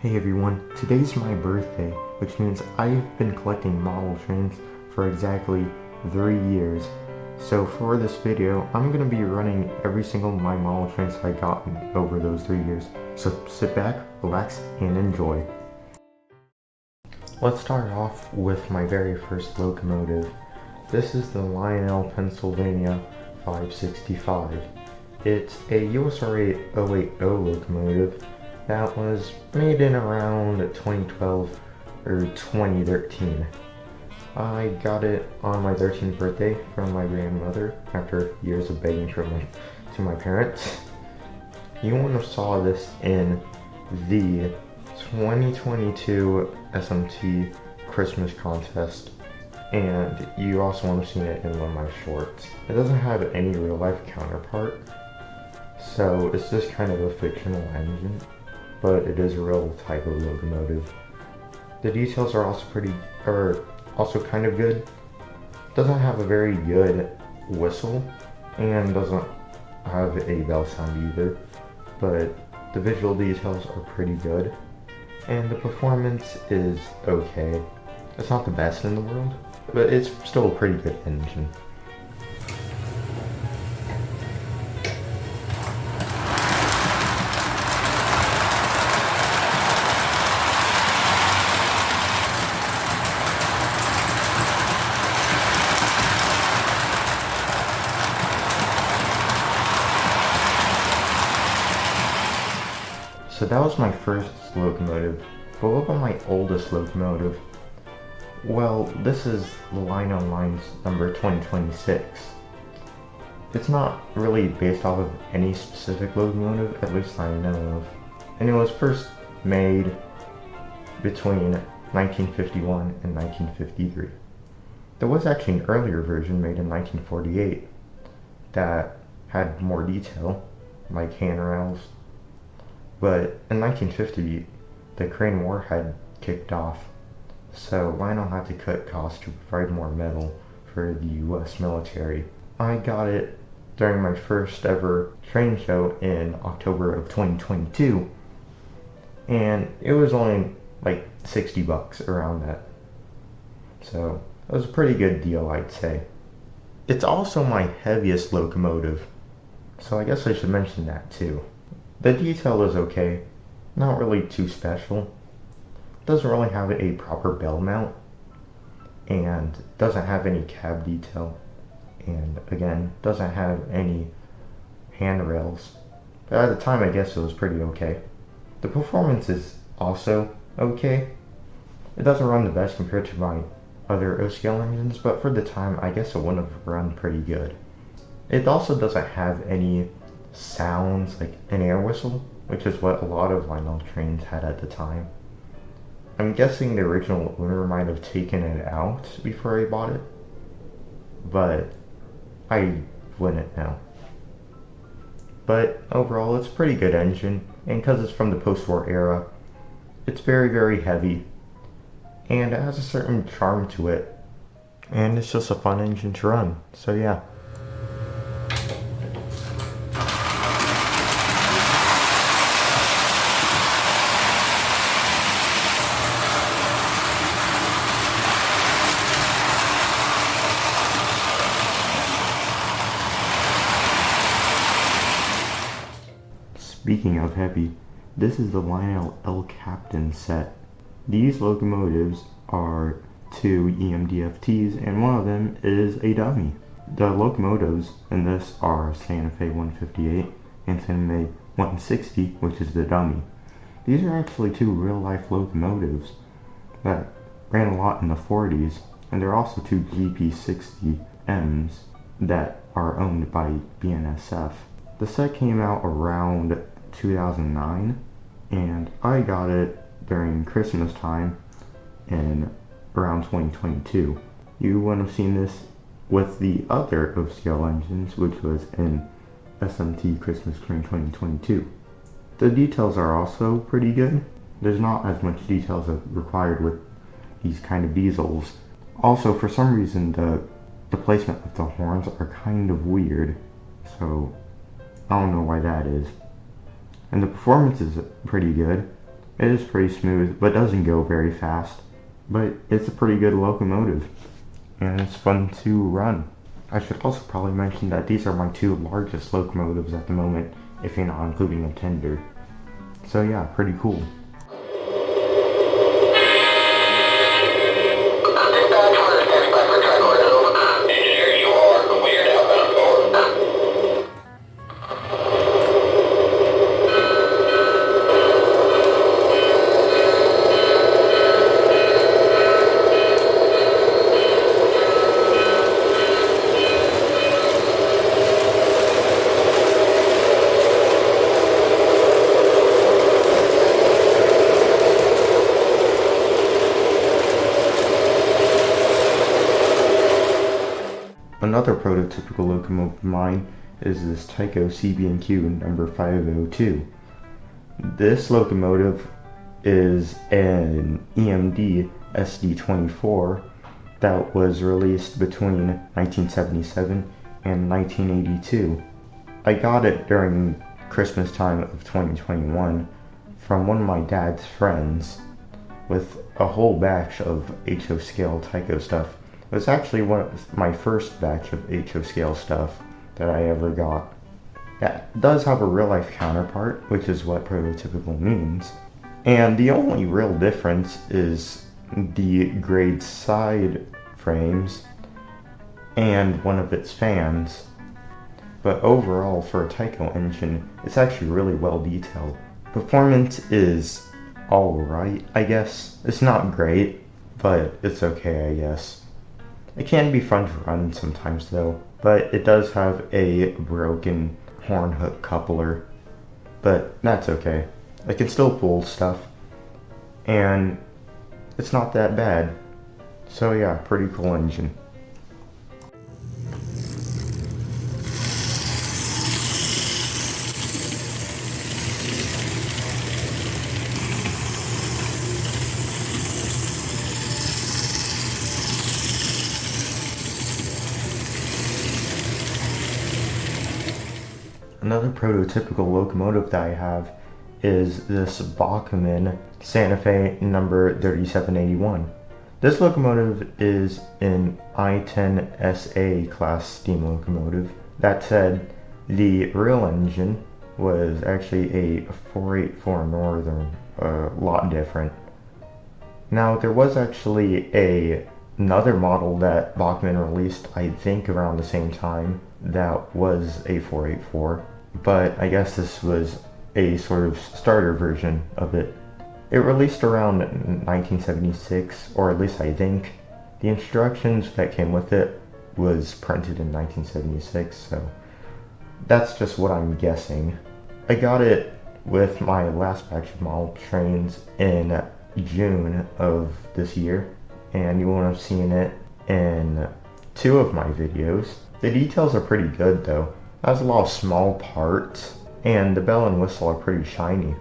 Hey everyone, today's my birthday, which means I've been collecting model trains for exactly 3 years. So for this video, I'm going to be running every single of my model trains I've gotten over those 3 years. So sit back, relax, and enjoy. Let's start off with my very first locomotive. This is the Lionel Pennsylvania 565. It's a USRA 080 locomotive that was made in around 2012 or 2013. I got it on my 13th birthday from my grandmother after years of begging to my parents. You would have saw this in the 2022 SMT Christmas contest, and you also would have seen it in one of my shorts. It doesn't have any real life counterpart, so it's just kind of a fictional engine, but it is a real Tycho locomotive. The details are also kind of good. Doesn't have a very good whistle and doesn't have a bell sound either, but the visual details are pretty good and the performance is okay. It's not the best in the world, but it's still a pretty good engine. So that was my first locomotive, but what about my oldest locomotive? Well, this is the Lionel Line's number 2026. It's not really based off of any specific locomotive, at least I know of, and it was first made between 1951 and 1953. There was actually an earlier version made in 1948 that had more detail, like handrails. But in 1950, the Korean War had kicked off, so Lionel had to cut costs to provide more metal for the US military. I got it during my first ever train show in October of 2022, and it was only like $60 around that. So it was a pretty good deal, I'd say. It's also my heaviest locomotive, so I guess I should mention that too. The detail is okay, not really too special. Doesn't really have a proper bell mount, and doesn't have any cab detail, and again, doesn't have any handrails. But at the time, I guess it was pretty okay. The performance is also okay. It doesn't run the best compared to my other O-scale engines, but for the time, I guess it would have run pretty good. It also doesn't have any sounds like an air whistle, which is what a lot of Lionel trains had at the time. I'm guessing the original owner might have taken it out before I bought it, but I wouldn't know. But overall, it's a pretty good engine, and because it's from the post-war era, it's very, very heavy, and it has a certain charm to it, and it's just a fun engine to run, so yeah. Speaking of heavy, this is the Lionel L Captain set. These locomotives are 2 EMDFTs and one of them is a dummy. The locomotives in this are Santa Fe 158 and Santa Fe 160, which is the dummy. These are actually 2 real-life locomotives that ran a lot in the 40s, and they're also 2 GP60Ms that are owned by BNSF. The set came out around 2009, and I got it during Christmas time in around 2022. You would have seen this with the other O-scale engines, which was in SMT Christmas Train 2022. The details are also pretty good. There's not as much details as required with these kind of diesels. Also, for some reason, the placement of the horns are kind of weird, so I don't know why that is. And the performance is pretty good. It is pretty smooth, but doesn't go very fast. But it's a pretty good locomotive, and it's fun to run. I should also probably mention that these are my two largest locomotives at the moment, if you're not including a tender. So yeah, pretty cool. Another prototypical locomotive of mine is this Tycho CBNQ number 502. This locomotive is an EMD SD24 that was released between 1977 and 1982. I got it during Christmas time of 2021 from one of my dad's friends with a whole batch of HO scale Tycho stuff. It was actually my first batch of HO scale stuff that I ever got. Yeah, it does have a real life counterpart, which is what prototypical means. And the only real difference is the grade side frames and one of its fans. But overall, for a Tycho engine, it's actually really well detailed. Performance is alright, I guess. It's not great, but it's okay, I guess. It can be fun to run sometimes though, but it does have a broken horn hook coupler, but that's okay. I can still pull stuff, and it's not that bad. So yeah, pretty cool engine. Another prototypical locomotive that I have is this Bachmann Santa Fe number 3781. This locomotive is an I-10 SA class steam locomotive. That said, the real engine was actually a 484 Northern, a lot different. Now there was actually another model that Bachmann released, I think around the same time, that was a 484, but I guess this was a sort of starter version of it. It released around 1976, or at least I think. The instructions that came with it was printed in 1976, so that's just what I'm guessing. I got it with my last batch of model trains in June of this year, and you won't have seen it in 2 of my videos. The details are pretty good though. It has a lot of small parts, and the bell and whistle are pretty shiny.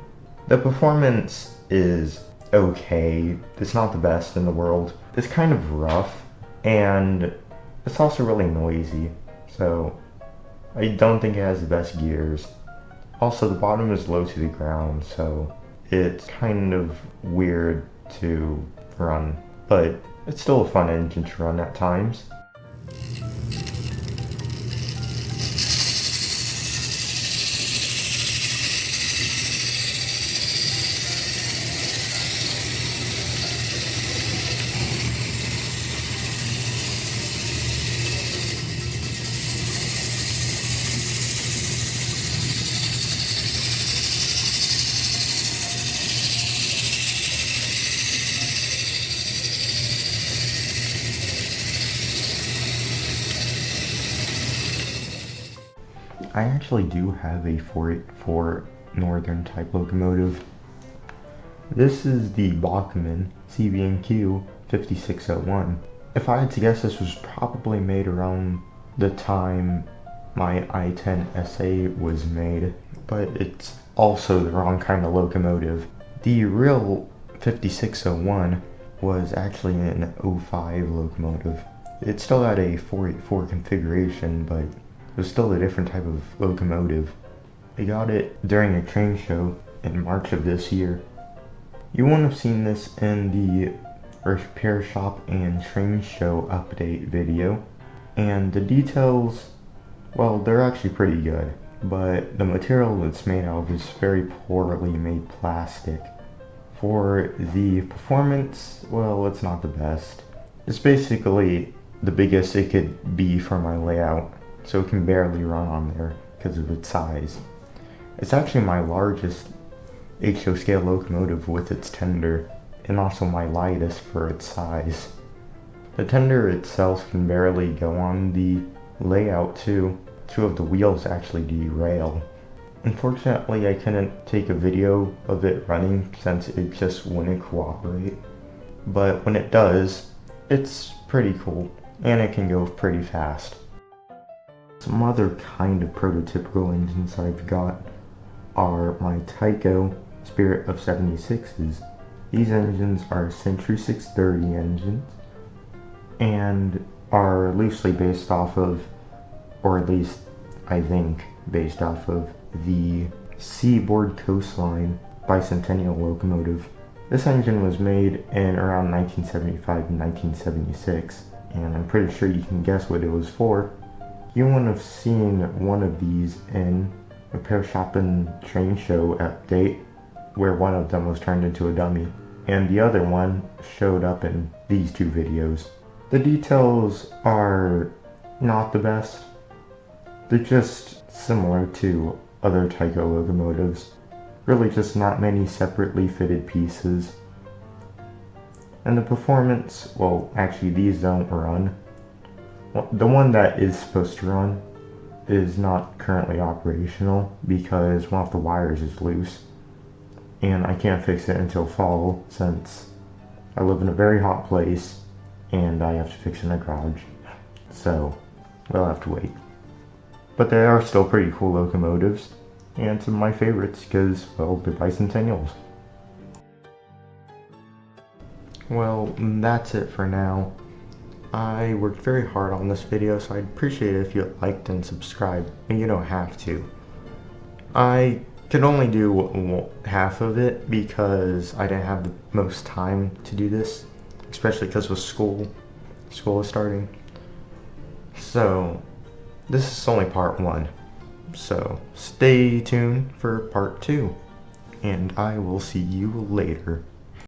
The performance is okay. It's not the best in the world. It's kind of rough, and it's also really noisy, so I don't think it has the best gears. Also, the bottom is low to the ground, so it's kind of weird to run, but it's still a fun engine to run at times. I actually do have a 484 Northern type locomotive. This is the Bachmann CVNQ 5601. If I had to guess, this was probably made around the time my I-10 SA was made, but it's also the wrong kind of locomotive. The real 5601 was actually an 05 locomotive. It still had a 484 configuration, but it was still a different type of locomotive. I got it during a train show in March of this year, You won't have seen this in the repair shop and train show update video, and the details, well, they're actually pretty good, but the material it's made out of is very poorly made plastic. For the performance, well, it's not the best. It's basically the biggest it could be for my layout, so it can barely run on there because of its size. It's actually my largest HO scale locomotive with its tender, and also my lightest for its size. The tender itself can barely go on the layout too. Two of the wheels actually derail. Unfortunately, I couldn't take a video of it running since it just wouldn't cooperate. But when it does, it's pretty cool, and it can go pretty fast. Some other kind of prototypical engines I've got are my Tycho Spirit of 76s. These engines are Century 630 engines, and are loosely based off of, or at least I think based off of, the Seaboard Coastline Bicentennial locomotive. This engine was made in around 1975 and 1976, and I'm pretty sure you can guess what it was for. You wouldn't have seen one of these in Repair Shop and Train Show update, where one of them was turned into a dummy, and the other one showed up in these two videos. The details are not the best. They're just similar to other Tycho locomotives. Really just not many separately fitted pieces. And the performance, well, actually these don't run. Well, the one that is supposed to run is not currently operational because one of the wires is loose. And I can't fix it until fall since I live in a very hot place and I have to fix it in a garage. So, we'll have to wait. But they are still pretty cool locomotives, and some of my favorites because, well, they're bicentennials. Well, that's it for now. I worked very hard on this video, so I'd appreciate it if you liked and subscribed, and you don't have to. I could only do half of it because I didn't have the most time to do this, especially because with school is starting. So this is only part 1, so stay tuned for part 2, and I will see you later.